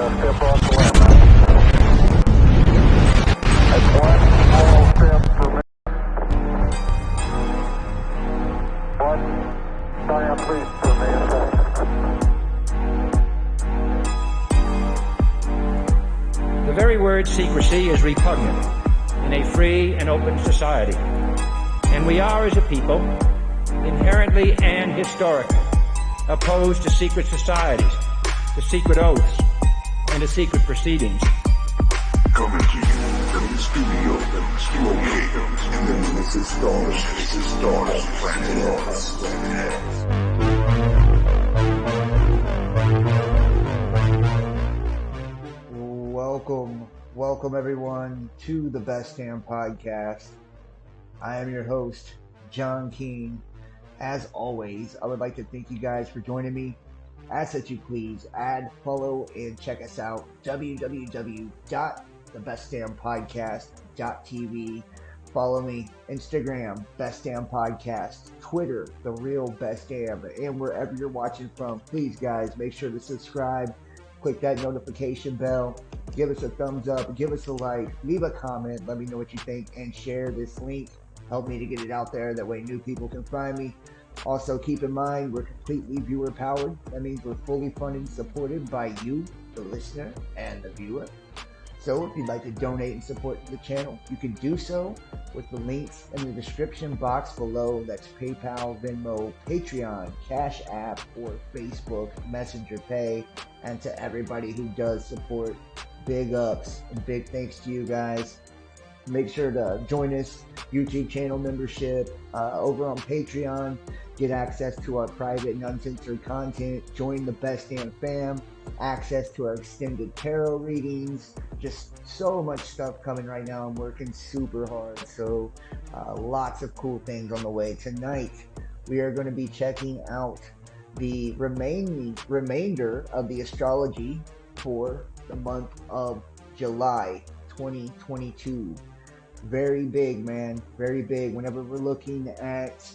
step off the landmine. That's one small step for man. One giant leap for mankind. The very word secrecy is repugnant in a free and open society. And we are, as a people, inherently and historically opposed to secret societies, to secret oaths, and to secret proceedings. Coming to you from the studio, located in the Nemesis Stars, Planet Earth. Welcome everyone to the Best Damn Podcast. I am your host, John King. As always, I would like to thank you guys for joining me. Ask that you please add, follow, and check us out. www.thebestdampodcast.tv. Follow me, Instagram, Best Damn Podcast, Twitter, The Real Best Damn, and wherever you're watching from, please guys, make sure to subscribe, click that notification bell, give us a thumbs up, give us a like, leave a comment, let me know what you think, and share this link. Help me to get it out there, that way new people can find me. Also, keep in mind, we're completely viewer powered. That means we're fully funded and supported by you, the listener, and the viewer. So if you'd like to donate and support the channel, you can do so with the links in the description box below. That's PayPal, Venmo, Patreon, Cash App, or Facebook Messenger Pay. And to everybody who does support, big ups and big thanks to you guys. Make sure to join us, YouTube channel membership, over on Patreon, get access to our private and uncensored content, join the Best Damn Fam, access to our extended tarot readings, just so much stuff coming right now. I'm working super hard, so lots of cool things on the way. Tonight, we are going to be checking out the remainder of the astrology for the month of July 2022. Very big, man. Very big. Whenever we're looking at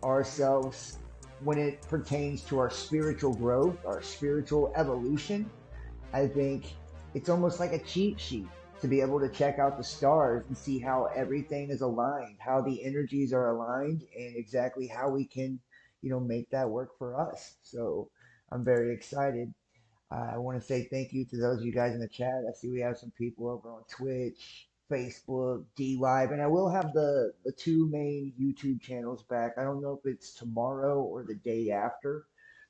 ourselves, when it pertains to our spiritual growth, our spiritual evolution, I think it's almost like a cheat sheet to be able to check out the stars and see how everything is aligned, how the energies are aligned, and exactly how we can, make that work for us. So I'm very excited. I want to say thank you to those of you guys in the chat. I see we have some people over on Twitch, Facebook, D Live, and I will have the two main YouTube channels back. I don't know if it's tomorrow or the day after.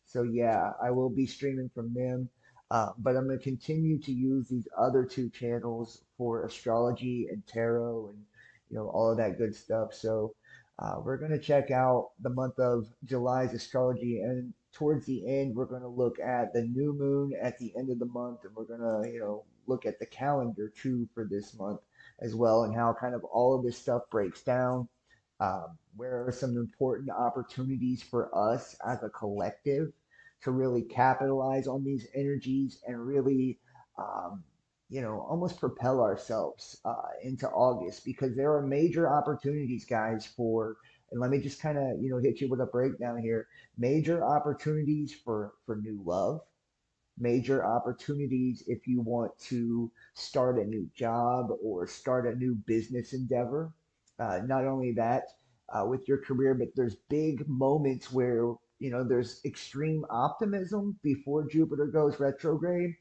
So yeah, I will be streaming from them. But I'm going to continue to use these other two channels for astrology and tarot and, all of that good stuff. So we're going to check out the month of July's astrology, and towards the end, we're going to look at the new moon at the end of the month, and we're going to, look at the calendar too for this month as well, and how kind of all of this stuff breaks down. Where are some important opportunities for us as a collective to really capitalize on these energies and really, almost propel ourselves into August, because there are major opportunities, guys, and let me just kind of, hit you with a breakdown here. Major opportunities for new love, major opportunities if you want to start a new job or start a new business endeavor. Not only that, with your career, but there's big moments where, there's extreme optimism before Jupiter goes retrograde,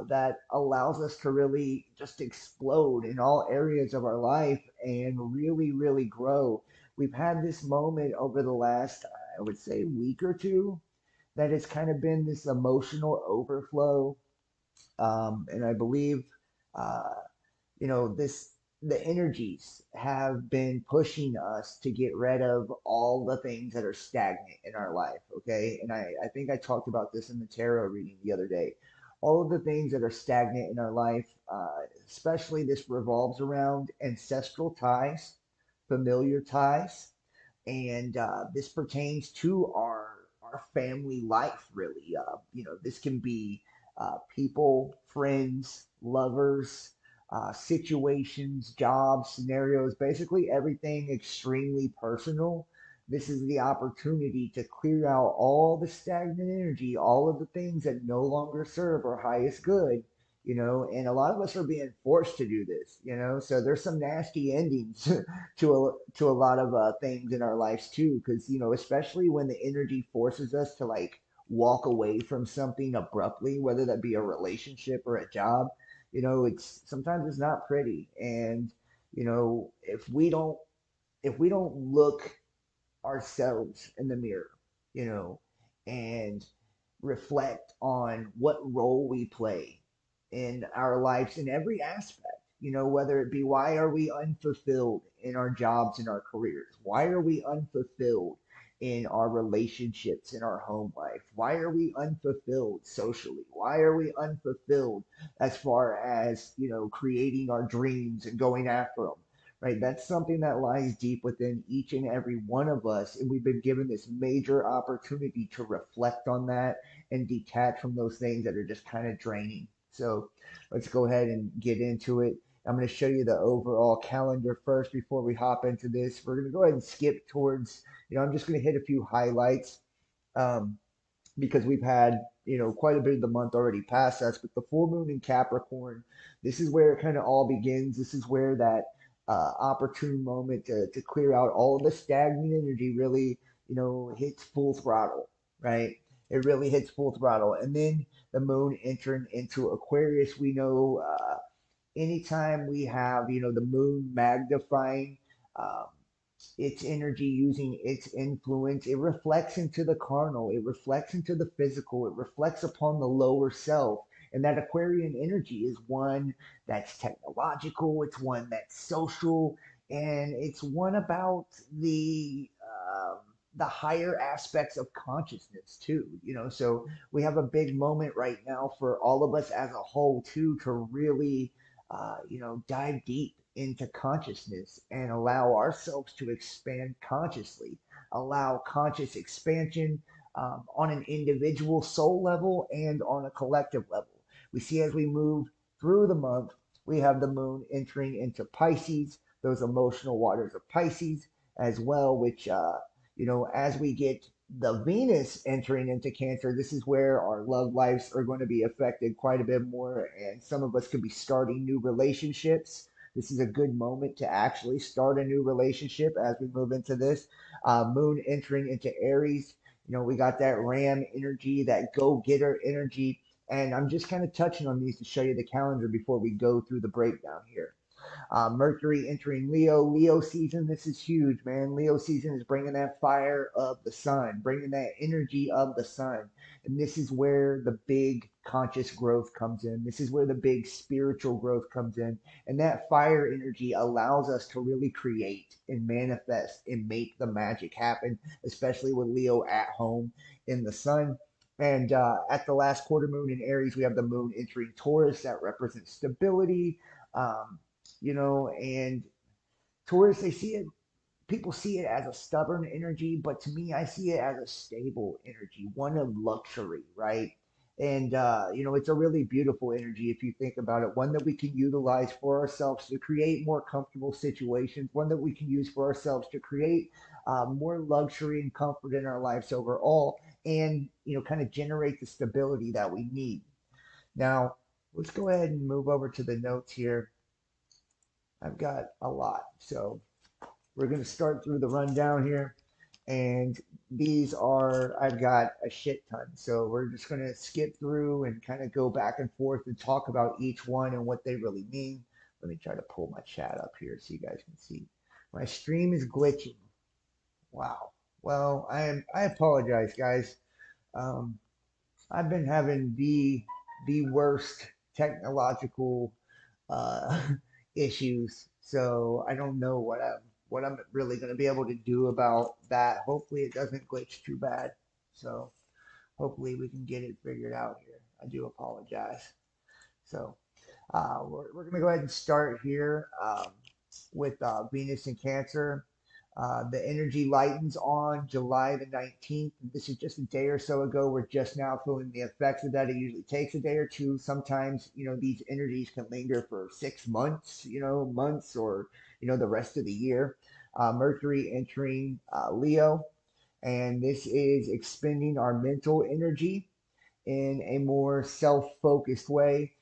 that allows us to really just explode in all areas of our life and really, really grow. We've had this moment over the last, I would say, week or two, that has kind of been this emotional overflow. And I believe, the energies have been pushing us to get rid of all the things that are stagnant in our life. Okay. And I think I talked about this in the tarot reading the other day. All of the things that are stagnant in our life, especially this revolves around ancestral ties, familiar ties, and this pertains to our family life, really. This can be people, friends, lovers, situations, jobs, scenarios, basically everything extremely personal this is the opportunity to clear out all the stagnant energy, all of the things that no longer serve our highest good, and a lot of us are being forced to do this, so there's some nasty endings to a lot of things in our lives too, because especially when the energy forces us to like walk away from something abruptly, whether that be a relationship or a job, it's sometimes it's not pretty. And if we don't look ourselves in the mirror, you know, and reflect on what role we play in our lives in every aspect. Whether it be why are we unfulfilled in our jobs and our careers? Why are we unfulfilled in our relationships in our home life? Why are we unfulfilled socially? Why are we unfulfilled as far as, creating our dreams and going after them? Right? That's something that lies deep within each and every one of us. And we've been given this major opportunity to reflect on that and detach from those things that are just kind of draining. So let's go ahead and get into it. I'm going to show you the overall calendar first before we hop into this. We're going to go ahead and skip towards, I'm just going to hit a few highlights. Um, because we've had quite a bit of the month already past us. But the full moon in Capricorn, this is where it kind of all begins. This is where that opportune moment to clear out all of the stagnant energy really hits full throttle, right? It really hits full throttle. And then the moon entering into Aquarius, we know anytime we have the moon magnifying um, its energy, using its influence, it reflects into the carnal, it reflects into the physical, it reflects upon the lower self. And that Aquarian energy is one that's technological, it's one that's social, and it's one about the higher aspects of consciousness too. So we have a big moment right now for all of us as a whole too to really dive deep into consciousness and allow ourselves to expand consciously, allow conscious expansion on an individual soul level and on a collective level. We see as we move through the month, we have the moon entering into Pisces, those emotional waters of Pisces as well, which, as we get the Venus entering into Cancer, this is where our love lives are going to be affected quite a bit more, and some of us could be starting new relationships. This is a good moment to actually start a new relationship as we move into this. Moon entering into Aries, we got that Ram energy, that go getter energy, and I'm just kind of touching on these to show you the calendar before we go through the breakdown here. Mercury entering Leo. Leo season, this is huge, man. Leo season is bringing that fire of the sun, bringing that energy of the sun. And this is where the big conscious growth comes in. This is where the big spiritual growth comes in. And that fire energy allows us to really create and manifest and make the magic happen, especially with Leo at home in the sun. And at the last quarter moon in Aries, we have the moon entering Taurus that represents stability. Um, and Taurus, they see it, people see it as a stubborn energy, but to me, I see it as a stable energy, one of luxury, right? And, it's a really beautiful energy if you think about it, one that we can utilize for ourselves to create more comfortable situations, one that we can use for ourselves to create more luxury and comfort in our lives overall, and, kind of generate the stability that we need. Now, let's go ahead and move over to the notes here. I've got a lot. So we're going to start through the rundown here. And I've got a shit ton. So we're just going to skip through and kind of go back and forth and talk about each one and what they really mean. Let me try to pull my chat up here so you guys can see. My stream is glitching. Wow. Well, I apologize, guys. Um, I've been having the worst technological uh, issues. So I don't know what I'm really going to be able to do about that. Hopefully it doesn't glitch too bad. So hopefully we can get it figured out here. I do apologize. So we're going to go ahead and start here with Venus and Cancer. The energy lightens on July the 19th. This is just a day or so ago. We're just now feeling the effects of that. It usually takes a day or two. Sometimes, these energies can linger for 6 months, months or, the rest of the year. Mercury entering Leo, and this is expending our mental energy in a more self-focused way.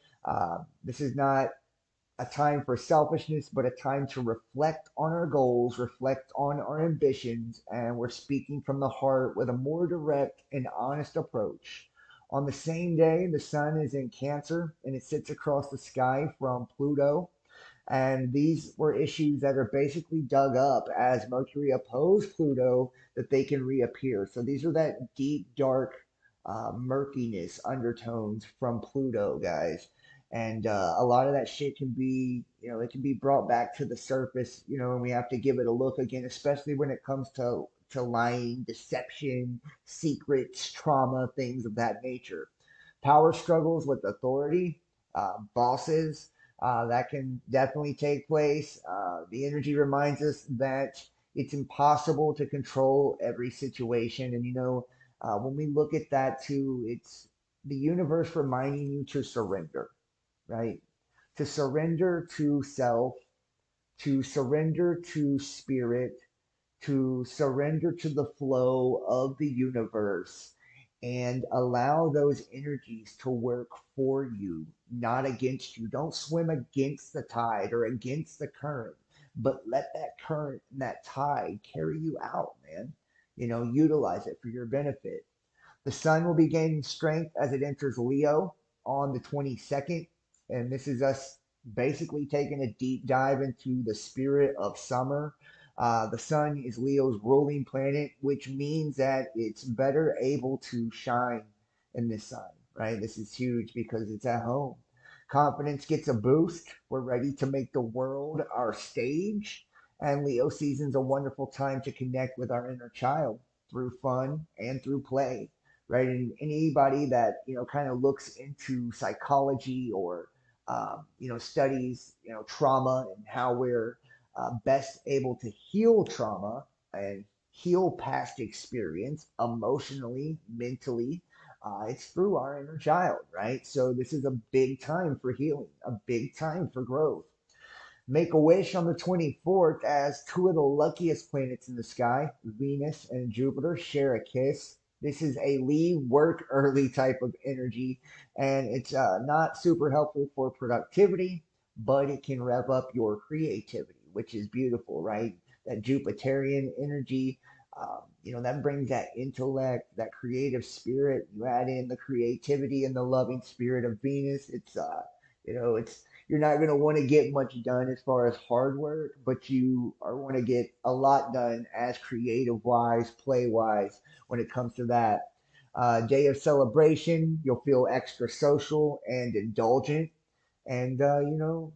This is not a time for selfishness, but a time to reflect on our goals, reflect on our ambitions, and we're speaking from the heart with a more direct and honest approach. On the same day, the sun is in Cancer and it sits across the sky from Pluto. And these were issues that are basically dug up as Mercury opposed Pluto that they can reappear. So these are that deep, dark murkiness undertones from Pluto, guys. And a lot of that shit can be, it can be brought back to the surface, and we have to give it a look again, especially when it comes to lying, deception, secrets, trauma, things of that nature. Power struggles with authority, bosses, that can definitely take place. The energy reminds us that it's impossible to control every situation. And, when we look at that too, it's the universe reminding you to surrender, right? To surrender to self, to surrender to spirit, to surrender to the flow of the universe and allow those energies to work for you, not against you. Don't swim against the tide or against the current, but let that current and that tide carry you out, man. Utilize it for your benefit. The sun will be gaining strength as it enters Leo on the 22nd. And this is us basically taking a deep dive into the spirit of summer. The sun is Leo's ruling planet, which means that it's better able to shine in this sign, right? This is huge because it's at home. Confidence gets a boost. We're ready to make the world our stage. And Leo season's a wonderful time to connect with our inner child through fun and through play, right? And anybody that kind of looks into psychology or studies trauma and how we're best able to heal trauma and heal past experience emotionally, mentally. It's through our inner child, right? So this is a big time for healing, a big time for growth. Make a wish on the 24th as two of the luckiest planets in the sky, Venus and Jupiter, share a kiss. This is a leave work early type of energy, and it's not super helpful for productivity, but it can rev up your creativity, which is beautiful, right? That Jupiterian energy, that brings that intellect, that creative spirit. You add in the creativity and the loving spirit of Venus. It's you're not going to want to get much done as far as hard work, but you are want to get a lot done as creative wise, play wise when it comes to that. Day of celebration, you'll feel extra social and indulgent. And,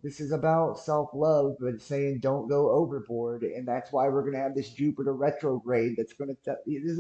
this is about self love, but it's saying don't go overboard. And that's why we're going to have this Jupiter retrograde this is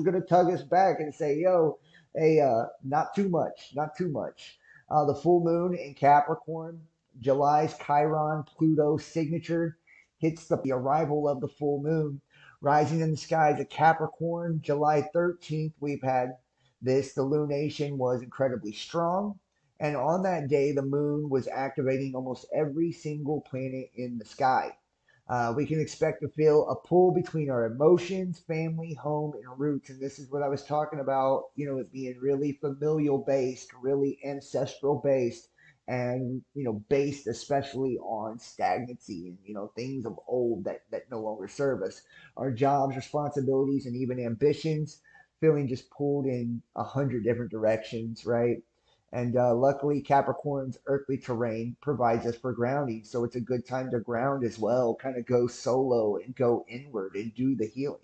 going to tug us back and say, yo, hey, not too much, not too much. The full moon in Capricorn, July's Chiron Pluto signature hits the arrival of the full moon. Rising in the skies of Capricorn, July 13th, we've had this. The lunation was incredibly strong. And on that day, the moon was activating almost every single planet in the sky. We can expect to feel a pull between our emotions, family, home, and roots. And this is what I was talking about, it being really familial based, really ancestral based, and, based especially on stagnancy and, things of old that no longer serve us. Our jobs, responsibilities, and even ambitions feeling just pulled in 100 different directions, right? And luckily, Capricorn's earthly terrain provides us for grounding. So it's a good time to ground as well, kind of go solo and go inward and do the healing.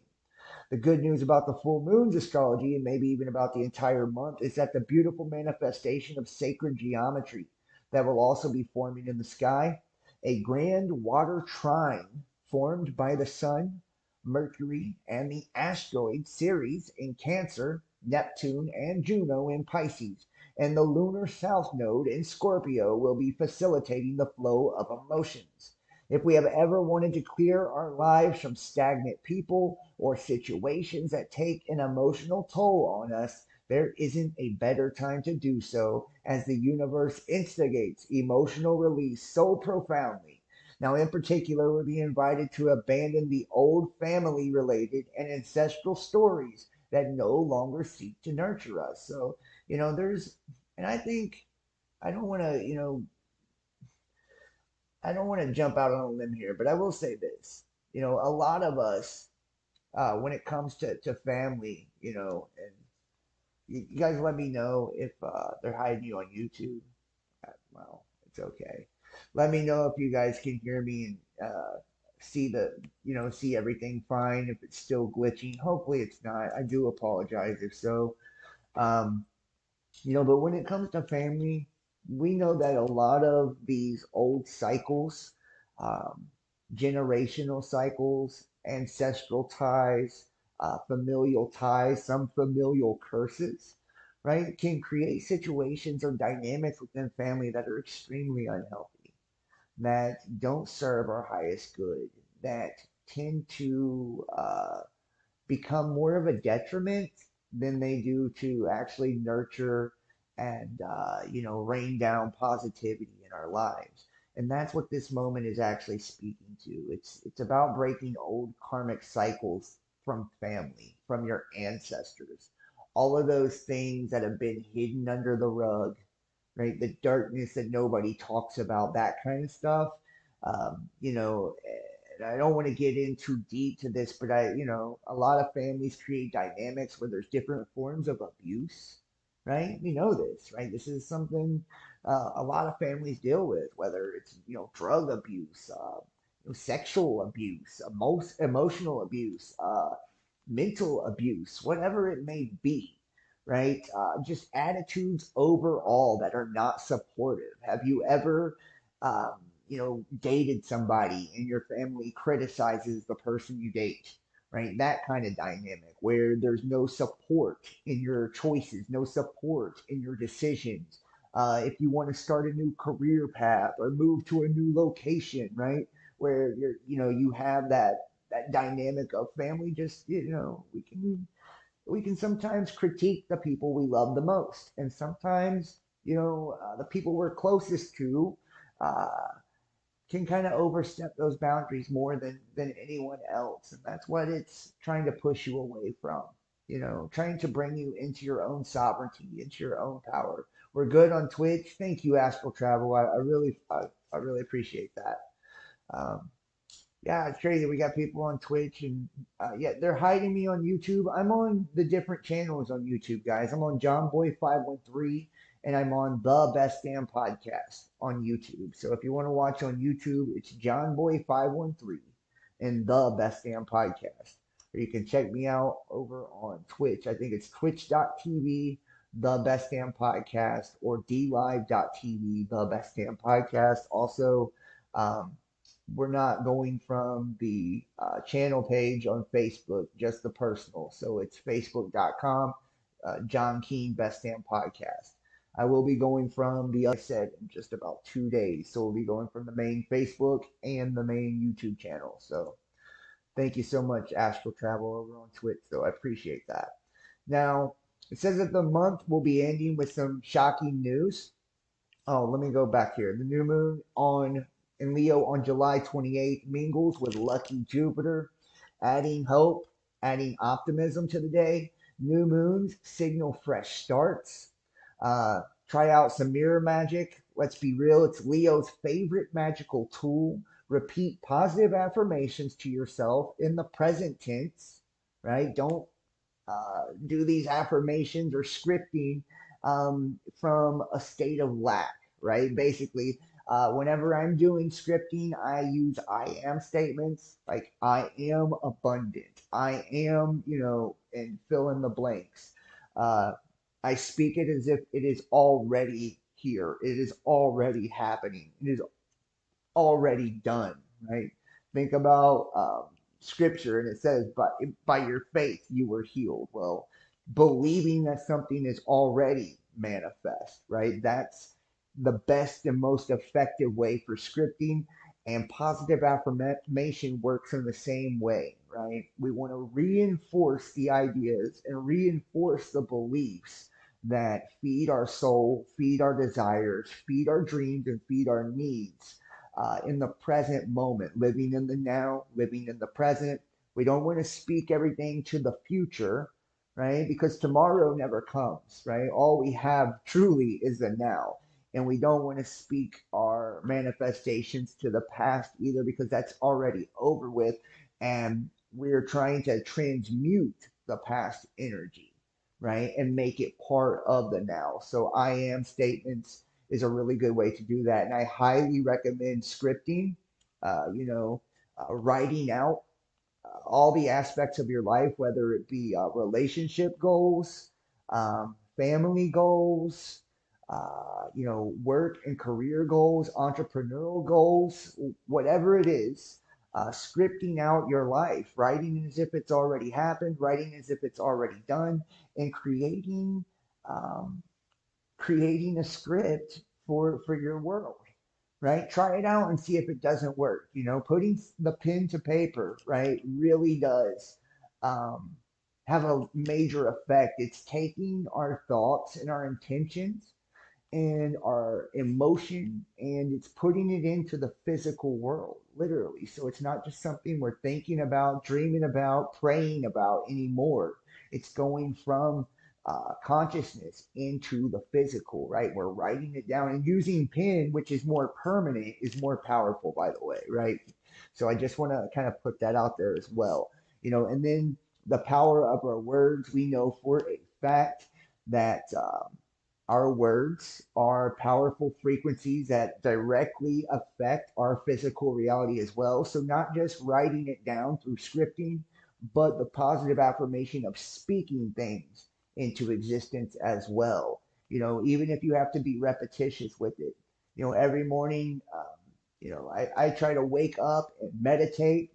The good news about the full moon's astrology, and maybe even about the entire month, is that the beautiful manifestation of sacred geometry that will also be forming in the sky, a grand water trine formed by the Sun, Mercury, and the asteroid Ceres in Cancer, Neptune, and Juno in Pisces, and the lunar south node in Scorpio will be facilitating the flow of emotions. If we have ever wanted to clear our lives from stagnant people or situations that take an emotional toll on us, there isn't a better time to do so as the universe instigates emotional release so profoundly Now, in particular, we're being invited to abandon the old family related and ancestral stories that no longer seek to nurture us. So, and I think I don't want to, I don't want to jump out on a limb here, but I will say this. A lot of us, when it comes to family, and you guys let me know if they're hiding you on YouTube. Well, it's okay. Let me know if you guys can hear me and see see everything fine. If it's still glitching, hopefully it's not. I do apologize if so. Um, but when it comes to family, we know that a lot of these old cycles, um, generational cycles, ancestral ties, familial ties, some familial curses, right, can create situations or dynamics within family that are extremely unhealthy, that don't serve our highest good, that tend to become more of a detriment than they do to actually nurture and rain down positivity in our lives. And that's what this moment is actually speaking to. It's about breaking old karmic cycles from family, from your ancestors, all of those things that have been hidden under the rug, right? The darkness that nobody talks about, that kind of stuff. And I don't want to get in too deep to this, but a lot of families create dynamics where there's different forms of abuse, right? We know this, right? This is something a lot of families deal with, whether it's, drug abuse, sexual abuse, emotional abuse, mental abuse, whatever it may be, right? Just attitudes overall that are not supportive. Have you ever, dated somebody and your family criticizes the person you date, right? That kind of dynamic where there's no support in your choices, no support in your decisions. If you want to start a new career path or move to a new location, right? Where you have that dynamic of family. Just we can sometimes critique the people we love the most, and sometimes the people we're closest to uh, can kind of overstep those boundaries more than anyone else, and that's what it's trying to push you away from. Trying to bring you into your own sovereignty, into your own power. We're good on Twitch. Thank you, Astral Travel. I really appreciate that. Um, yeah, it's crazy. We got people on Twitch, and yeah, they're hiding me on YouTube. I'm on the different channels on YouTube, guys. I'm on John Boy 513, and I'm on the Best Damn Podcast on YouTube. So if you want to watch on YouTube, it's John Boy 513 and the Best Damn Podcast. Or you can check me out over on Twitch. I think it's twitch.tv, the Best Damn Podcast, or dlive.tv, the Best Damn Podcast. Also, um, we're not going from the channel page on Facebook, just the personal. So it's facebook.com, John Keane Best Damn Podcast. I will be going from I said, in just about 2 days. So we'll be going from the main Facebook and the main YouTube channel. So thank you so much, Astral Travel, over on Twitch. So I appreciate that. Now, it says that the month will be ending with some shocking news. Oh, let me go back here. The new moon on in Leo on July 28th mingles with lucky Jupiter, adding hope, adding optimism to the day. New moons signal fresh starts. Try out some mirror magic. Let's be real, it's Leo's favorite magical tool. Repeat positive affirmations to yourself in the present tense, right? Don't do these affirmations or scripting from a state of lack, right? Basically, whenever I'm doing scripting, I use I am statements like I am abundant, I am, and fill in the blanks. Uh, I speak it as if it is already here, it is already happening, it is already done, right? Think about scripture, and it says, by your faith you were healed. Well, believing that something is already manifest, right? That's the best and most effective way for scripting, and positive affirmation works in the same way, right? We want to reinforce the ideas and reinforce the beliefs that feed our soul, feed our desires, feed our dreams, and feed our needs, in the present moment, living in the now, living in the present. We don't want to speak everything to the future, right? Because tomorrow never comes, right? All we have truly is the now. And we don't want to speak our manifestations to the past either because that's already over with. And we're trying to transmute the past energy, right? And make it part of the now. So I am statements is a really good way to do that. And I highly recommend scripting, writing out all the aspects of your life, whether it be relationship goals, family goals, work and career goals, entrepreneurial goals, whatever it is. Scripting out your life, writing as if it's already happened, writing as if it's already done, and um, creating a script for your world, right? Try it out and see if it doesn't work. Putting the pen to paper, right, really does um, have a major effect. It's taking our thoughts and our intentions and our emotion and it's putting it into the physical world, literally. So it's not just something we're thinking about, dreaming about, praying about anymore. It's going from consciousness into the physical, right? We're writing it down and using pen, which is more permanent, is more powerful, by the way, right? So I just want to kind of put that out there as well, and then the power of our words. We know for a fact that our words are powerful frequencies that directly affect our physical reality as well. So, not just writing it down through scripting, but the positive affirmation of speaking things into existence as well. Even if you have to be repetitious with it, every morning, I try to wake up and meditate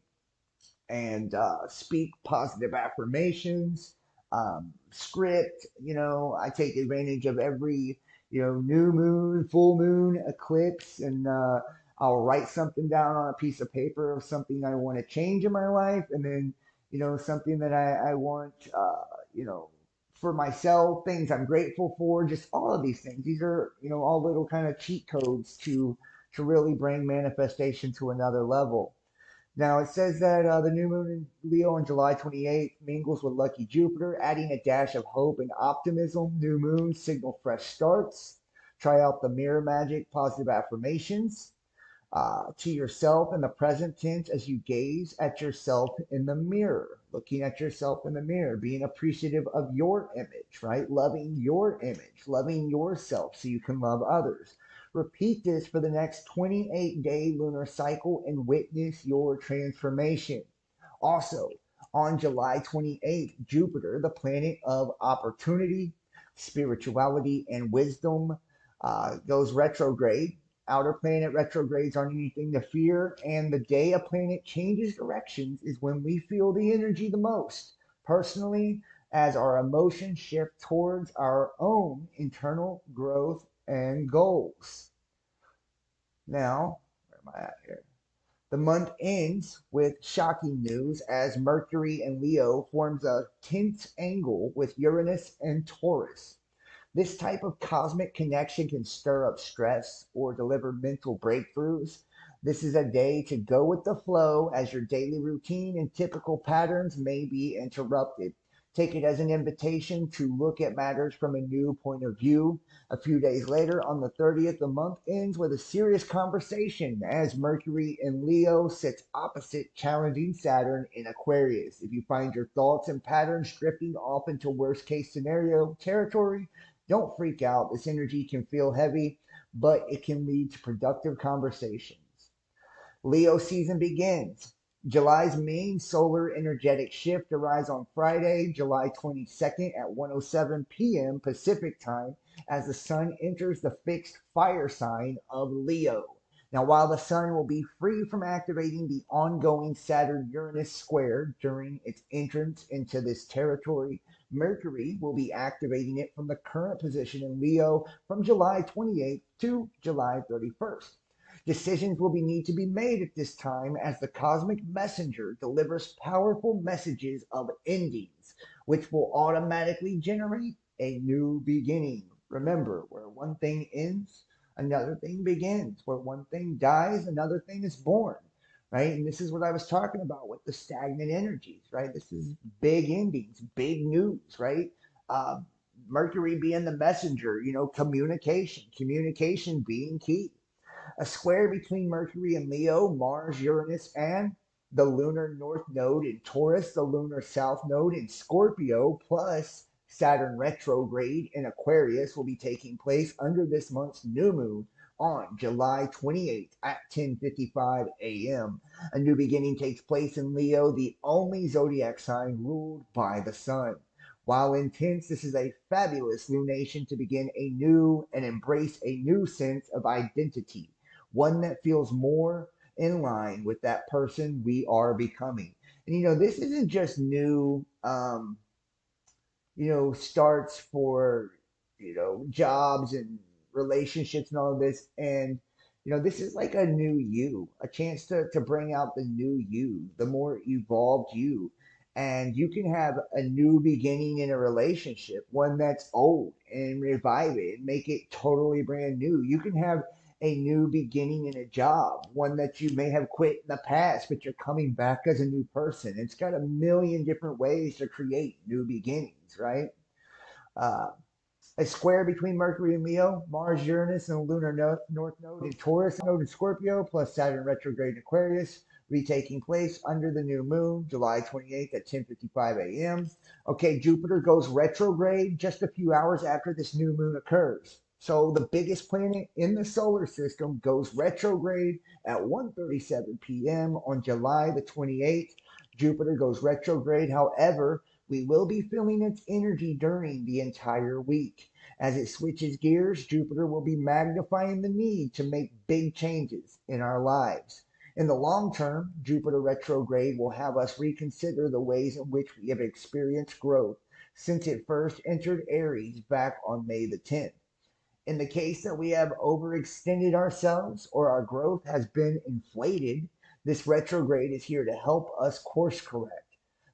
and speak positive affirmations, script. I take advantage of every, new moon, full moon, eclipse, and I'll write something down on a piece of paper of something I want to change in my life, and then, something that I want, you know, for myself, things I'm grateful for, just all of these things. These are, all little kind of cheat codes to really bring manifestation to another level. Now it says that the new moon in Leo on July 28th mingles with lucky Jupiter, adding a dash of hope and optimism. New moon signal fresh starts. Try out the mirror magic positive affirmations to yourself in the present tense as you gaze at yourself in the mirror, looking at yourself in the mirror, being appreciative of your image, right? Loving your image, loving yourself so you can love others. Repeat this for the next 28-day lunar cycle and witness your transformation. Also, on July 28th, Jupiter, the planet of opportunity, spirituality, and wisdom, goes retrograde. Outer planet retrogrades aren't anything to fear, and the day a planet changes directions is when we feel the energy the most. Personally, as our emotions shift towards our own internal growth and goals. Now, where am I at here? The month ends with shocking news as Mercury and Leo forms a tense angle with Uranus and Taurus. This type of cosmic connection can stir up stress or deliver mental breakthroughs. This is a day to go with the flow as your daily routine and typical patterns may be interrupted. Take it as an invitation to look at matters from a new point of view. A few days later, on the 30th, the month ends with a serious conversation as Mercury in Leo sits opposite challenging Saturn in Aquarius. If you find your thoughts and patterns drifting off into worst case scenario territory, don't freak out. This energy can feel heavy, but it can lead to productive conversations. Leo season begins. July's main solar energetic shift arrives on Friday, July 22nd at 1:07 p.m. Pacific time as the sun enters the fixed fire sign of Leo. Now, while the sun will be free from activating the ongoing Saturn Uranus square during its entrance into this territory, Mercury will be activating it from the current position in Leo from July 28th to July 31st. Decisions will need to be made at this time as the cosmic messenger delivers powerful messages of endings, which will automatically generate a new beginning. Remember, where one thing ends, another thing begins. Where one thing dies, another thing is born, right? And this is what I was talking about with the stagnant energies, right? This is big endings, big news, right? Uh, Mercury being the messenger, communication being key. A square between Mercury and Leo, Mars, Uranus, and the lunar north node in Taurus, the lunar south node in Scorpio, plus Saturn retrograde in Aquarius will be taking place under this month's new moon on July 28th at 10:55 a.m. A new beginning takes place in Leo, the only zodiac sign ruled by the sun. While intense, this is a fabulous lunation to begin a new and embrace a new sense of identity, one that feels more in line with that person we are becoming. And this isn't just new starts for, jobs and relationships and all of this. And, this is like a new you, a chance to bring out the new you, the more evolved you. And you can have a new beginning in a relationship, one that's old, and revive it and make it totally brand new. You can have a new beginning in a job, one that you may have quit in the past, but you're coming back as a new person. It's got a million different ways to create new beginnings, right? Uh, a square between Mercury and Leo, Mars, Uranus, and the lunar north node in Taurus, node in Scorpio, plus Saturn retrograde in Aquarius, retaking place under the new moon, July 28th at 10:55 a.m. Okay, Jupiter goes retrograde just a few hours after this new moon occurs. So the biggest planet in the solar system goes retrograde at 1:37 p.m. on July the 28th. Jupiter goes retrograde. However, we will be feeling its energy during the entire week. As it switches gears, Jupiter will be magnifying the need to make big changes in our lives. In the long term, Jupiter retrograde will have us reconsider the ways in which we have experienced growth since it first entered Aries back on May the 10th. In the case that we have overextended ourselves or our growth has been inflated, this retrograde is here to help us course correct.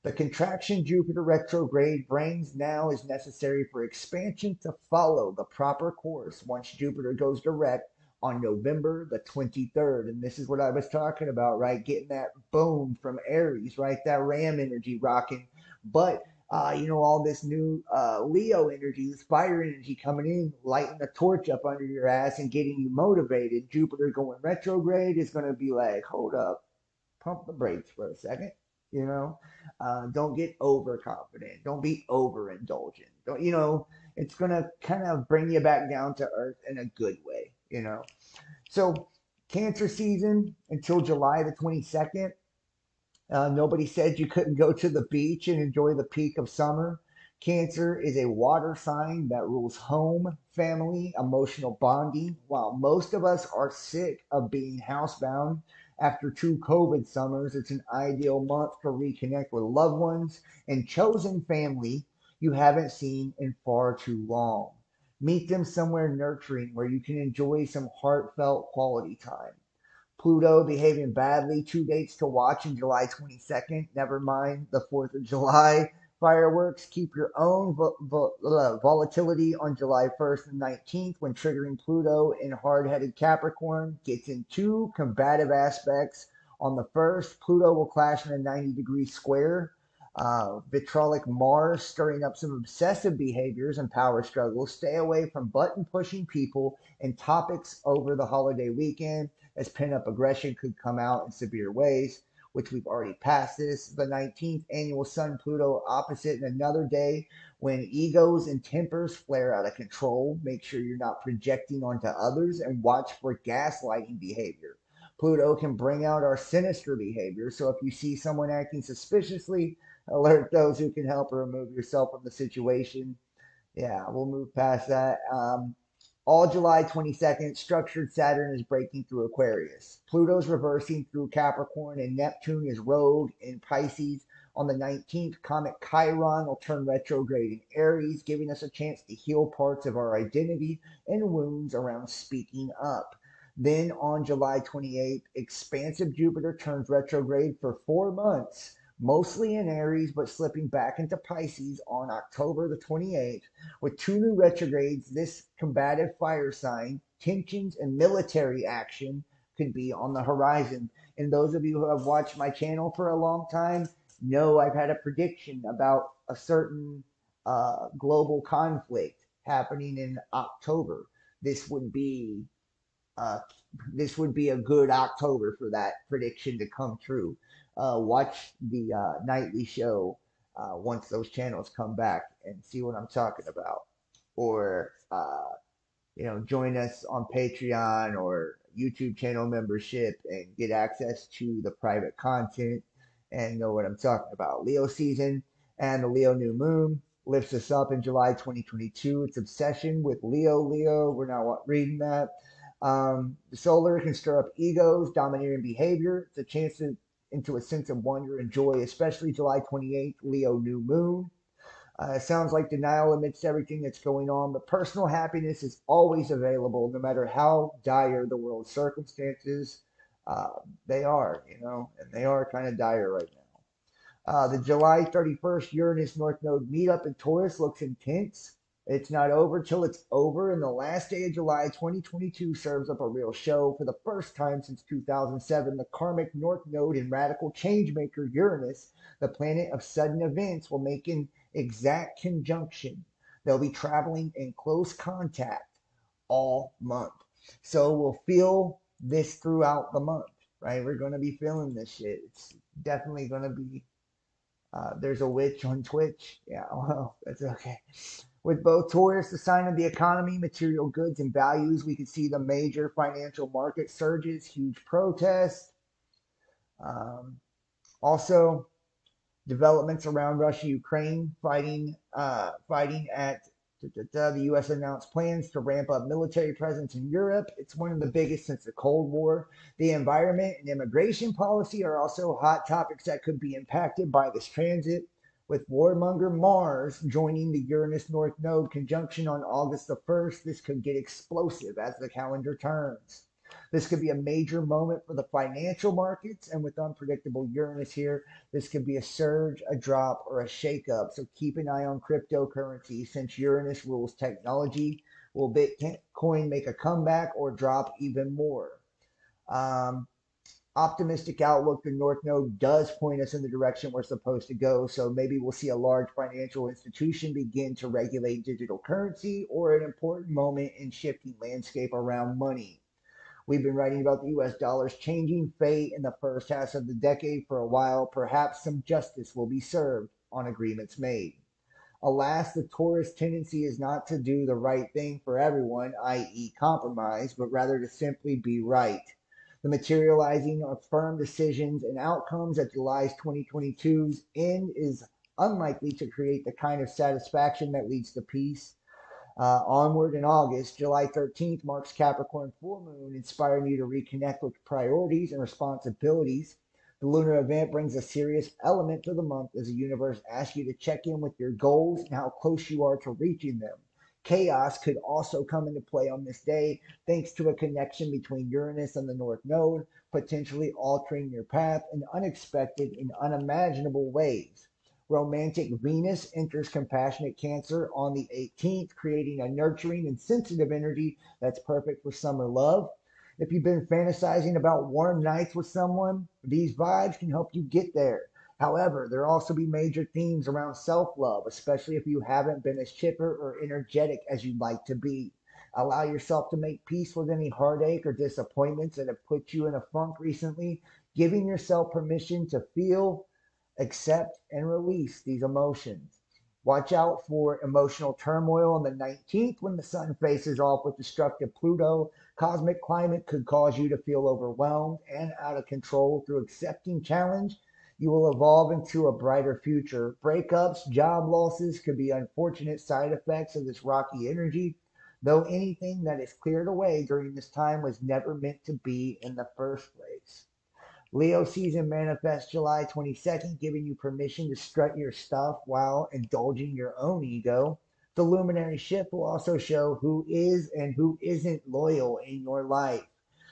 The contraction Jupiter retrograde brings now is necessary for expansion to follow the proper course once Jupiter goes direct on November the 23rd. And this is what I was talking about, right? Getting that boom from Aries, right? That Ram energy rocking. But all this new Leo energy, this fire energy coming in, lighting the torch up under your ass and getting you motivated. Jupiter going retrograde is going to be like, hold up, pump the brakes for a second. Don't get overconfident. Don't be overindulgent. Don't, it's going to kind of bring you back down to earth in a good way. So, Cancer season until July the 22nd. Nobody said you couldn't go to the beach and enjoy the peak of summer. Cancer is a water sign that rules home, family, emotional bonding. While most of us are sick of being housebound after 2 COVID summers, it's an ideal month to reconnect with loved ones and chosen family you haven't seen in far too long. Meet them somewhere nurturing where you can enjoy some heartfelt quality time. Pluto behaving badly. 2 dates to watch in July 22nd. Never mind the 4th of July fireworks. Keep your own volatility on July 1st and 19th when triggering Pluto in hard-headed Capricorn. Gets in two combative aspects. On the 1st, Pluto will clash in a 90-degree square. Vitrolic Mars stirring up some obsessive behaviors and power struggles. Stay away from button-pushing people and topics over the holiday weekend, as pent-up aggression could come out in severe ways, which we've already passed this. The 19th annual Sun-Pluto opposite in another day when egos and tempers flare out of control. Make sure you're not projecting onto others and watch for gaslighting behavior. Pluto can bring out our sinister behavior, so if you see someone acting suspiciously, alert those who can help or remove yourself from the situation. Yeah, we'll move past that. All July 22nd, structured Saturn is breaking through Aquarius. Pluto's reversing through Capricorn, and Neptune is rogue in Pisces. On the 19th, comet Chiron will turn retrograde in Aries, giving us a chance to heal parts of our identity and wounds around speaking up. Then on July 28th, expansive Jupiter turns retrograde for 4 months, mostly in Aries, but slipping back into Pisces on October the 28th. With two new retrogrades, this combative fire sign, tensions, and military action could be on the horizon. And those of you who have watched my channel for a long time know I've had a prediction about a certain global conflict happening in October. This would be uh, this would be a good October for that prediction to come true. Watch the nightly show once those channels come back and see what I'm talking about, or join us on Patreon or YouTube channel membership and get access to the private content and know what I'm talking about. Leo season and the Leo new moon lifts us up in July 2022. It's obsession with Leo. We're not reading that. The solar can stir up egos, domineering behavior. It's a chance into a sense of wonder and joy, especially July 28th, Leo new moon. It sounds like denial amidst everything that's going on, but personal happiness is always available, no matter how dire the world's circumstances. Uh, they are, and they are kind of dire right now. The July 31st Uranus North Node meetup in Taurus looks intense. It's not over till it's over, and the last day of July 2022 serves up a real show. For the first time since 2007, the karmic North Node and radical changemaker Uranus, the planet of sudden events, will make an exact conjunction. They'll be traveling in close contact all month. So we'll feel this throughout the month, right? We're going to be feeling this shit. It's definitely going to be there's a witch on Twitch. Yeah, well, that's okay. With both Taurus, the sign of the economy, material goods, and values, we could see the major financial market surges, huge protests. Also, developments around Russia, Ukraine, fighting at the U.S. announced plans to ramp up military presence in Europe. It's one of the biggest since the Cold War. The environment and immigration policy are also hot topics that could be impacted by this transit, with warmonger Mars joining the Uranus North Node conjunction on August the 1st. This could get explosive as the calendar turns. This could be a major moment for the financial markets, and with unpredictable Uranus here, this could be a surge, a drop, or a shakeup. So keep an eye on cryptocurrency. Since Uranus rules technology, will Bitcoin make a comeback or drop even more? Um, Optimistic outlook, the North Node does point us in the direction we're supposed to go. So maybe we'll see a large financial institution begin to regulate digital currency, or an important moment in shifting landscape around money. We've been writing about the US dollar's changing fate in the first half of the decade for a while. Perhaps some justice will be served on agreements made. Alas, the Taurus tendency is not to do the right thing for everyone, i.e., compromise, but rather to simply be right. The materializing of firm decisions and outcomes at July's 2022's end is unlikely to create the kind of satisfaction that leads to peace. Onward in August, July 13th marks Capricorn full moon, inspiring you to reconnect with priorities and responsibilities. The lunar event brings a serious element to the month as the universe asks you to check in with your goals and how close you are to reaching them. Chaos could also come into play on this day, thanks to a connection between Uranus and the North Node, potentially altering your path in unexpected and unimaginable ways. Romantic Venus enters compassionate Cancer on the 18th, creating a nurturing and sensitive energy that's perfect for summer love. If you've been fantasizing about warm nights with someone, these vibes can help you get there. However, there also be major themes around self-love, especially if you haven't been as chipper or energetic as you'd like to be. Allow yourself to make peace with any heartache or disappointments that have put you in a funk recently, giving yourself permission to feel, accept, and release these emotions. Watch out for emotional turmoil on the 19th when the sun faces off with destructive Pluto. Cosmic climate could cause you to feel overwhelmed and out of control. Through accepting challenge, you will evolve into a brighter future. Breakups, job losses could be unfortunate side effects of this rocky energy, though anything that is cleared away during this time was never meant to be in the first place. Leo season manifests July 22nd, giving you permission to strut your stuff while indulging your own ego. The luminary shift will also show who is and who isn't loyal in your life.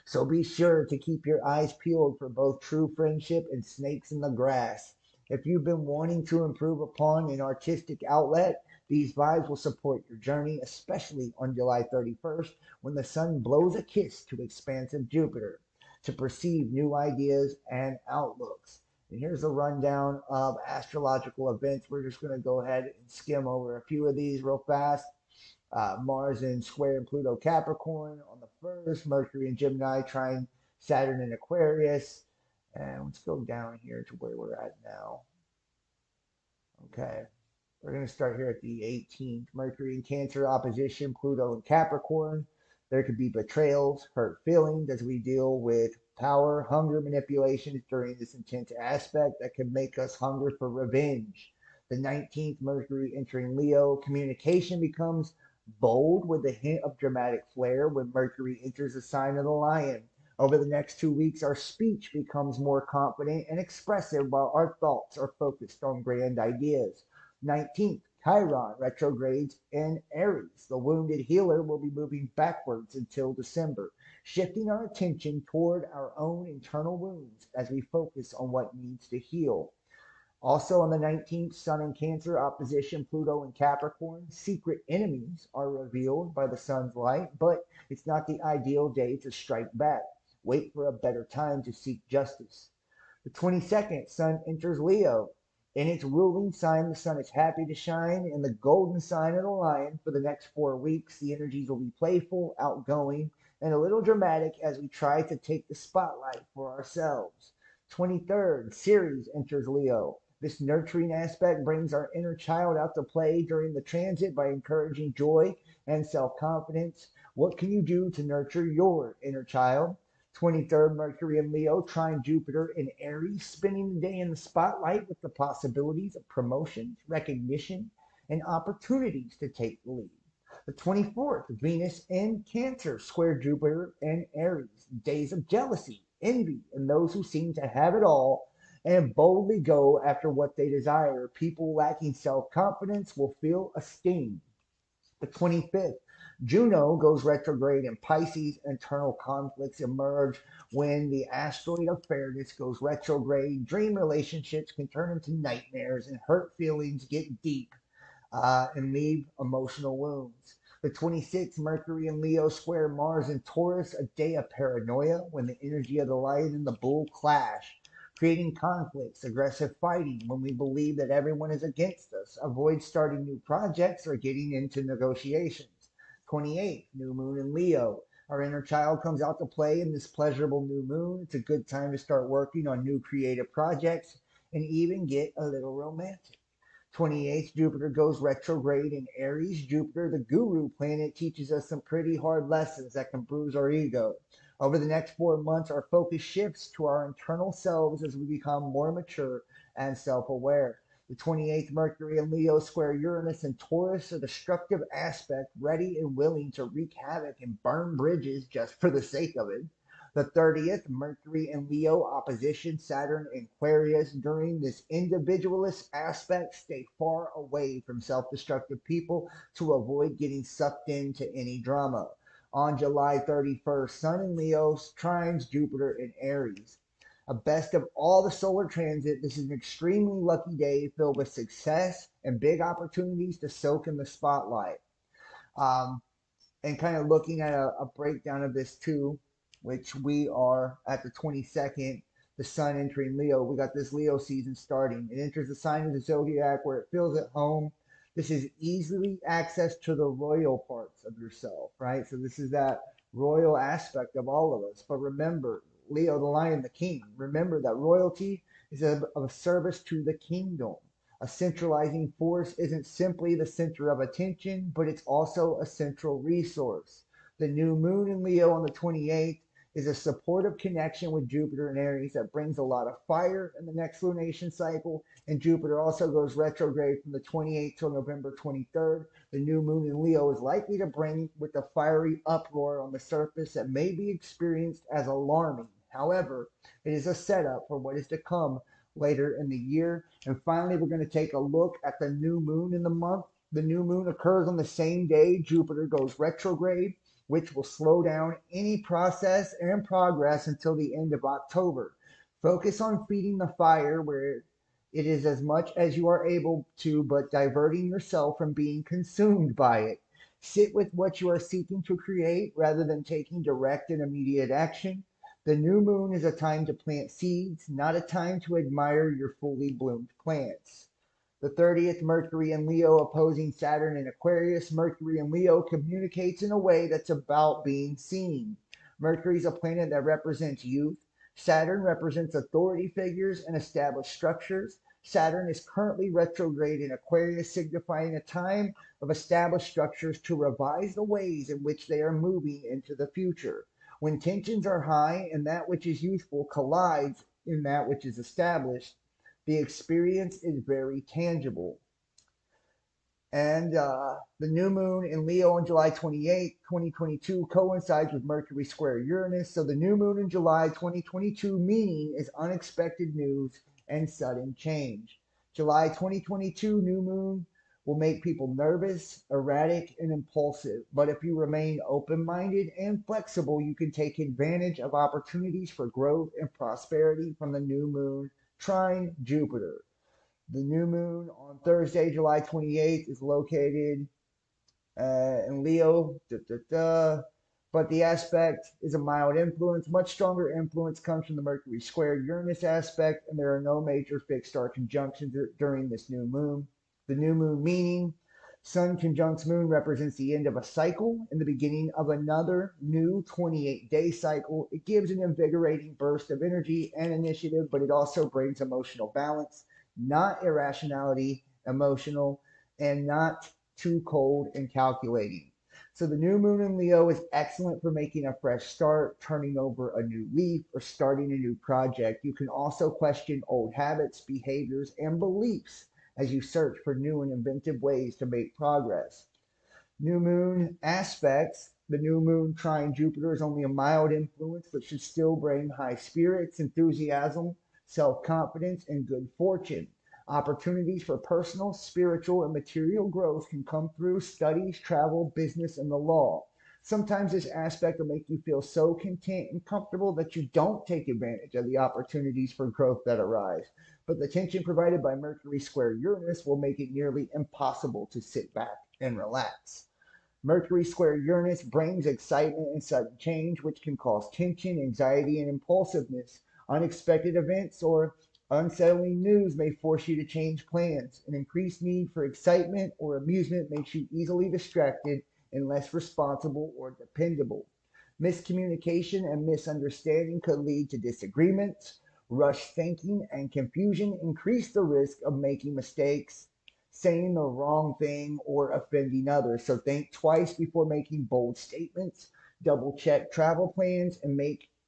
So be sure to keep your eyes peeled for both true friendship and snakes in the grass. If you've been wanting to improve upon an artistic outlet, these vibes will support your journey, especially on July 31st when the sun blows a kiss to expansive Jupiter to perceive new ideas and outlooks. And here's a rundown of astrological events. We're just going to go ahead and skim over a few of these real fast. Mars in square and Pluto Capricorn on the first, Mercury in Gemini trine Saturn in Aquarius. And let's go down here to where we're at now. Okay. We're going to start here at the 18th. Mercury in Cancer, opposition, Pluto in Capricorn. There could be betrayals, hurt feelings as we deal with power, hunger, manipulations during this intense aspect that can make us hunger for revenge. The 19th, Mercury entering Leo. Communication becomes bold with a hint of dramatic flair when Mercury enters the sign of the Lion. Over the next 2 weeks, our speech becomes more confident and expressive while our thoughts are focused on grand ideas. 19th, Chiron retrogrades in Aries. The wounded healer will be moving backwards until December, shifting our attention toward our own internal wounds as we focus on what needs to heal. Also on the 19th, Sun in Cancer, opposition Pluto in Capricorn. Secret enemies are revealed by the sun's light, but it's not the ideal day to strike back. Wait for a better time to seek justice. The 22nd, Sun enters Leo. In its ruling sign, the sun is happy to shine in the golden sign of the Lion for the next 4 weeks. The energies will be playful, outgoing, and a little dramatic as we try to take the spotlight for ourselves. 23rd, Ceres enters Leo. This nurturing aspect brings our inner child out to play during the transit by encouraging joy and self-confidence. What can you do to nurture your inner child? 23rd, Mercury in Leo, trine Jupiter in Aries, spending the day in the spotlight with the possibilities of promotions, recognition, and opportunities to take the lead. The 24th, Venus in Cancer, square Jupiter in Aries, days of jealousy, envy, and those who seem to have it all and boldly go after what they desire. People lacking self-confidence will feel a sting. The 25th, Juno goes retrograde in Pisces. Internal conflicts emerge when the asteroid of fairness goes retrograde. Dream relationships can turn into nightmares and hurt feelings get deep and leave emotional wounds. The 26th, Mercury in Leo square Mars in Taurus, a day of paranoia when the energy of the lion and the bull clash, creating conflicts, aggressive fighting when we believe that everyone is against us. Avoid starting new projects or getting into negotiations. 28th, new moon in Leo. Our inner child comes out to play in this pleasurable new moon. It's a good time to start working on new creative projects and even get a little romantic. 28th, Jupiter goes retrograde in Aries. Jupiter, the guru planet, teaches us some pretty hard lessons that can bruise our ego. Over the next 4 months, our focus shifts to our internal selves as we become more mature and self-aware. The 28th, Mercury in Leo square Uranus and Taurus, a destructive aspect, ready and willing to wreak havoc and burn bridges just for the sake of it. The 30th, Mercury in Leo, opposition Saturn in Aquarius. During this individualist aspect, stay far away from self-destructive people to avoid getting sucked into any drama. On July 31st, Sun in Leo trines Jupiter in Aries. A best of all the solar transit, this is an extremely lucky day filled with success and big opportunities to soak in the spotlight. Um, and kind of looking at a breakdown of this too, which we are at the 22nd, the sun entering Leo. We got this Leo season starting. It enters the sign of the zodiac where it feels at home. This is easily access to the royal parts of yourself, right? So this is that royal aspect of all of us. But remember, Leo, the lion, the king, remember that royalty is of service to the kingdom. A centralizing force isn't simply the center of attention, but it's also a central resource. The new moon in Leo on the 28th is a supportive connection with Jupiter and Aries that brings a lot of fire in the next lunation cycle. And Jupiter also goes retrograde from the 28th till November 23rd. The new moon in Leo is likely to bring with a fiery uproar on the surface that may be experienced as alarming. However, it is a setup for what is to come later in the year. And finally, we're going to take a look at the new moon in the month. The new moon occurs on the same day Jupiter goes retrograde, which will slow down any process and progress until the end of October. Focus on feeding the fire where It is as much as you are able to, but diverting yourself from being consumed by it. Sit with what you are seeking to create rather than taking direct and immediate action. The new moon is a time to plant seeds, not a time to admire your fully bloomed plants. The 30th, Mercury in Leo opposing Saturn in Aquarius. Mercury in Leo communicates in a way that's about being seen. Mercury is a planet that represents youth. Saturn represents authority figures and established structures. Saturn is currently retrograde in Aquarius, signifying a time of established structures to revise the ways in which they are moving into the future. When tensions are high and that which is youthful collides in that which is established, the experience is very tangible. And the new moon in Leo on July 28, 2022 coincides with Mercury square Uranus. So the new moon in July 2022 meaning is unexpected news and sudden change. July 2022 new moon will make people nervous, erratic, and impulsive. But if you remain open minded and flexible, you can take advantage of opportunities for growth and prosperity from the new moon trine Jupiter. The new moon on Thursday, July 28th, is located in Leo. But the aspect is a mild influence. Much stronger influence comes from the Mercury square Uranus aspect, and there are no major fixed star conjunctions during this new moon. The new moon meaning Sun conjuncts moon represents the end of a cycle and the beginning of another new 28-day cycle. It gives an invigorating burst of energy and initiative, but it also brings emotional balance, not irrationality, emotional, and not too cold and calculating. So the new moon in Leo is excellent for making a fresh start, turning over a new leaf, or starting a new project. You can also question old habits, behaviors, and beliefs as you search for new and inventive ways to make progress. New moon aspects. The new moon trine Jupiter is only a mild influence, but should still bring high spirits, enthusiasm, self confidence, and good fortune. Opportunities for personal, spiritual, and material growth can come through studies, travel, business, and the law. Sometimes this aspect will make you feel so content and comfortable that you don't take advantage of the opportunities for growth that arise. But the tension provided by Mercury square Uranus will make it nearly impossible to sit back and relax. Mercury square Uranus brings excitement and sudden change, which can cause tension, anxiety, and impulsiveness. Unexpected events or unsettling news may force you to change plans. An increased need for excitement or amusement makes you easily distracted and less responsible or dependable. Miscommunication and misunderstanding could lead to disagreements. Rush thinking and confusion increase the risk of making mistakes, saying the wrong thing, or offending others. So think twice before making bold statements. Double check travel plans and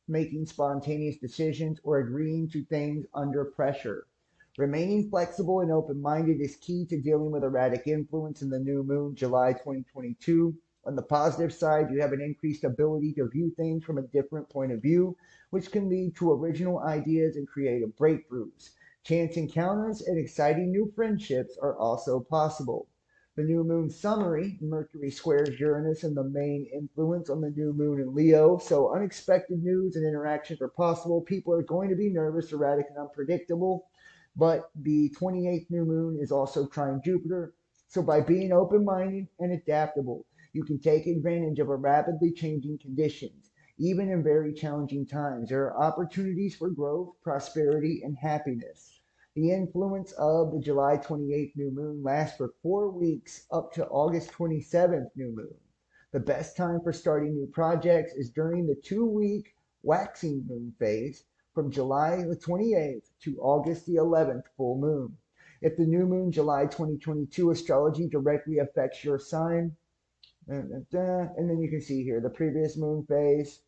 making spontaneous decisions or agreeing to things under pressure. Remaining flexible and open minded is key to dealing with erratic influence in the new moon, July 2022. On the positive side, you have an increased ability to view things from a different point of view, which can lead to original ideas and creative breakthroughs. Chance encounters and exciting new friendships are also possible. The new moon summary, Mercury squares Uranus and the main influence on the new moon in Leo. So unexpected news and interactions are possible. People are going to be nervous, erratic, and unpredictable. But the 28th new moon is also trine Jupiter. So by being open-minded and adaptable, you can take advantage of a rapidly changing conditions. Even in very challenging times, there are opportunities for growth, prosperity, and happiness. The influence of the July 28th new moon lasts for 4 weeks up to August 27th new moon. The best time for starting new projects is during the 2 week waxing moon phase from July the 28th to August the 11th full moon. If the new moon July 2022 astrology directly affects your sign, and then you can see here the previous moon phase,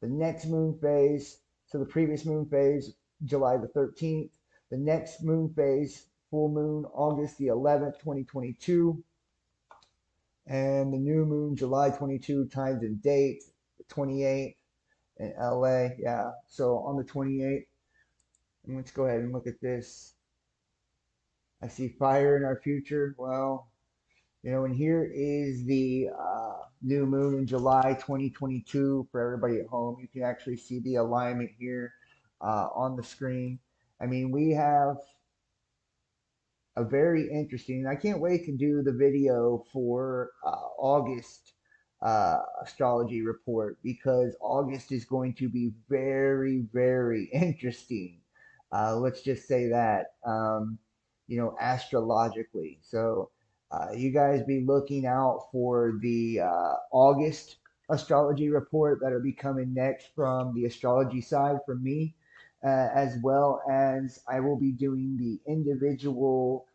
the next moon phase. So the previous moon phase, July the 13th, the next moon phase, full moon, August the 11th, 2022, and the new moon, July 22, times and date, the 28th in LA. Yeah, so on the 28th, and let's go ahead and look at this. I see fire in our future. Well, and here is the new moon in July 2022 for everybody at home. You can actually see the alignment here on the screen. I mean, we have a very interesting. I can't wait to do the video for August astrology report because August is going to be very, very interesting. Let's just say that, astrologically. So, you guys be looking out for the August astrology report that'll be coming next from the astrology side from me, as well as I will be doing the individual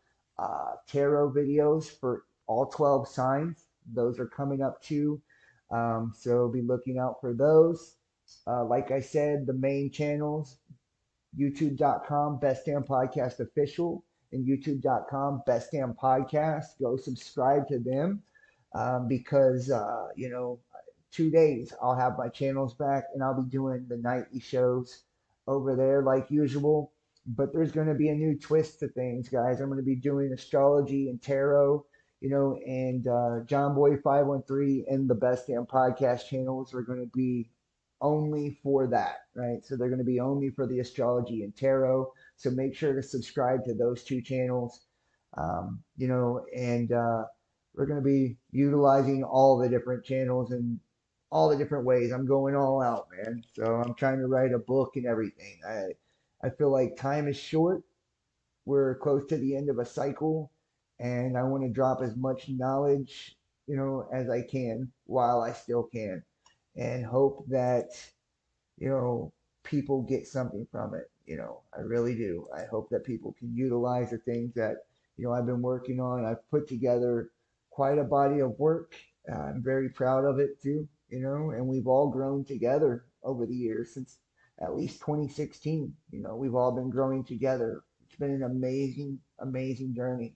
tarot videos for all 12 signs. Those are coming up too. So be looking out for those. Like I said, the main channels, youtube.com Best Damn Podcast Official and youtube.com Best Damn Podcast. Go subscribe to them because, 2 days I'll have my channels back and I'll be doing the nightly shows over there like usual. But there's going to be a new twist to things, guys. I'm going to be doing astrology and tarot, and John Boy 513 and the Best Damn Podcast channels are going to be only for that, right? So they're going to be only for the astrology and tarot. So make sure to subscribe to those two channels, and we're going to be utilizing all the different channels and all the different ways. I'm going all out, man. So I'm trying to write a book and everything. I feel like time is short. We're close to the end of a cycle, and I want to drop as much knowledge, as I can while I still can, and hope that, people get something from it. I really do. I hope that people can utilize the things that, I've been working on. I've put together quite a body of work. I'm very proud of it too, and we've all grown together over the years since at least 2016. We've all been growing together. It's been an amazing, amazing journey.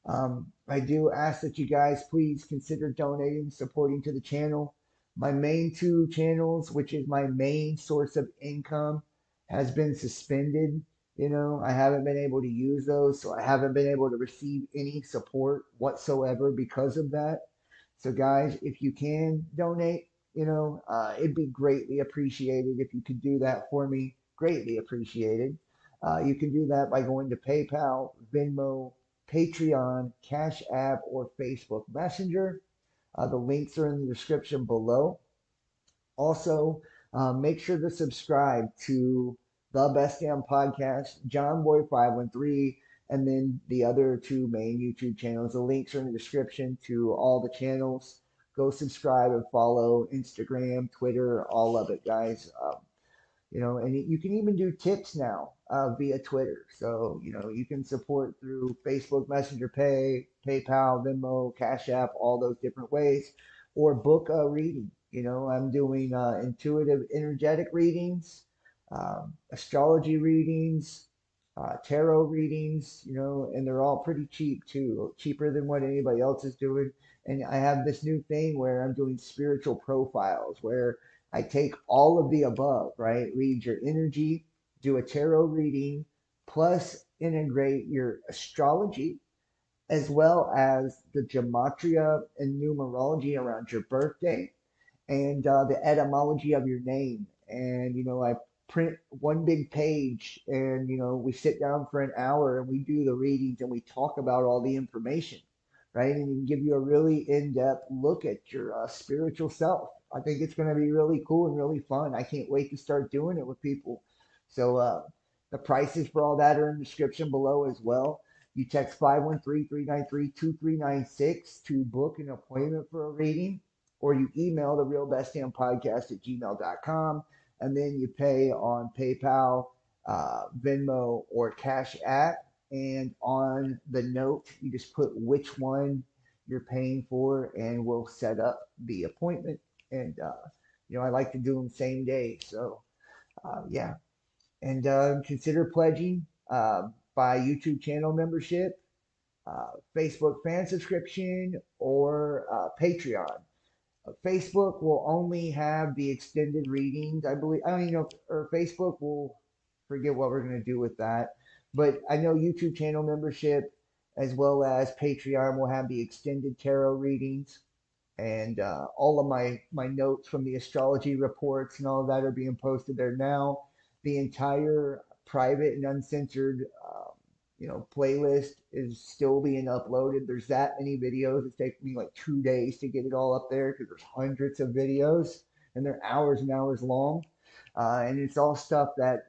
I do ask that you guys please consider donating, supporting to the channel. My main two channels, which is my main source of income, has been suspended. I haven't been able to use those, so I haven't been able to receive any support whatsoever because of that. So, guys, if you can donate, it'd be greatly appreciated if you could do that for me. Greatly appreciated. You can do that by going to PayPal, Venmo, Patreon, Cash App, or Facebook Messenger. The links are in the description below. Also, make sure to subscribe to the Best Damn Podcast, John Boy 513, and then the other two main YouTube channels. The links are in the description to all the channels. Go subscribe and follow Instagram, Twitter, all of it, guys. And you can even do tips now via Twitter. So, you can support through Facebook Messenger Pay, PayPal, Venmo, Cash App, all those different ways, or book a reading. I'm doing intuitive, energetic readings, astrology readings, tarot readings, and they're all pretty cheap too, cheaper than what anybody else is doing. And I have this new thing where I'm doing spiritual profiles where I take all of the above, right? Read your energy, do a tarot reading, plus integrate your astrology, as well as the gematria and numerology around your birthday, and the etymology of your name. And, I print one big page and, we sit down for an hour and we do the readings and we talk about all the information, right? And give you a really in-depth look at your spiritual self. I think it's going to be really cool and really fun. I can't wait to start doing it with people. So the prices for all that are in the description below as well. You text 513-393-2396 to book an appointment for a reading, or you email the realbestdampodcast@gmail.com, and then you pay on PayPal, Venmo, or Cash App. And on the note, you just put which one you're paying for, and we'll set up the appointment. And I like to do them same day. So yeah, and consider pledging by YouTube channel membership, Facebook fan subscription, or Patreon. Facebook will only have the extended readings, I believe. I don't even know, or Facebook will forget what we're going to do with that. But I know YouTube channel membership as well as Patreon will have the extended tarot readings. And all of my notes from the astrology reports and all of that are being posted there now. The entire private and uncensored playlist is still being uploaded. There's that many videos. It's taken me like 2 days to get it all up there because there's hundreds of videos and they're hours and hours long. And it's all stuff that,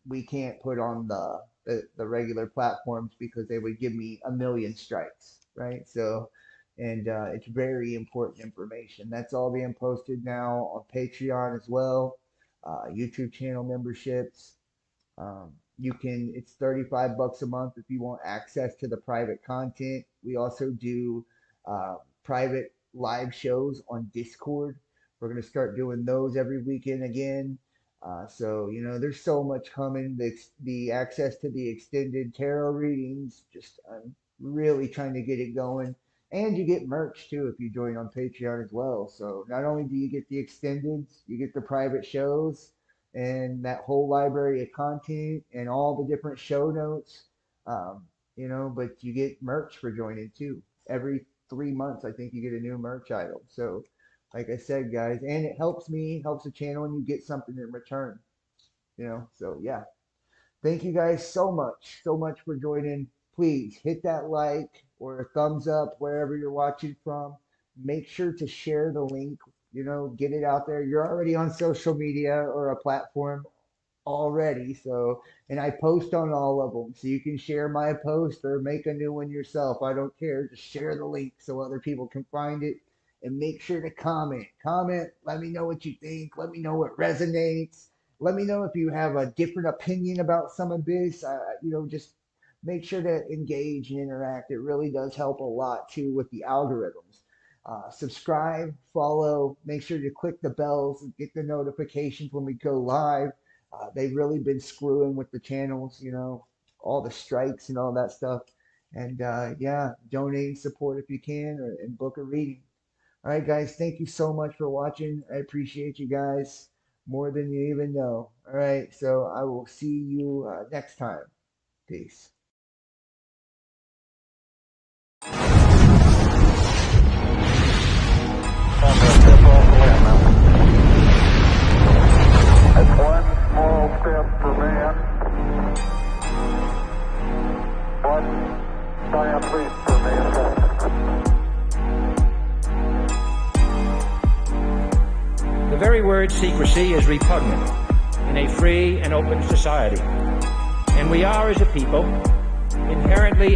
we can't put on the regular platforms because they would give me a million strikes, right? So, and it's very important information. That's all being posted now on Patreon as well, YouTube channel memberships. It's 35 bucks a month if you want access to the private content. We also do private live shows on Discord. We're going to start doing those every weekend again. So, there's so much coming. The access to the extended tarot readings, just I'm really trying to get it going. And you get merch too if you join on Patreon as well. So not only do you get the extendeds, you get the private shows and that whole library of content and all the different show notes. But you get merch for joining too. Every 3 months, I think you get a new merch item. So, like I said, guys, and it helps me, helps the channel, and you get something in return. So yeah. Thank you guys so much for joining. Please hit that like or a thumbs up wherever you're watching from. Make sure to share the link, get it out there. You're already on social media or a platform already. So, and I post on all of them. So you can share my post or make a new one yourself. I don't care. Just share the link so other people can find it. And make sure to comment. Comment. Let me know what you think. Let me know what resonates. Let me know if you have a different opinion about some of this. Just make sure to engage and interact. It really does help a lot too with the algorithms. Subscribe, follow, make sure to click the bells and get the notifications when we go live. They've really been screwing with the channels, all the strikes and all that stuff. And donate and support if you can and book a reading. All right, guys, thank you so much for watching. I appreciate you guys more than you even know. All right, so I will see you next time. Peace. That's one small step for man, one giant leap for mankind. The very word secrecy is repugnant in a free and open society. And we are, as a people, inherently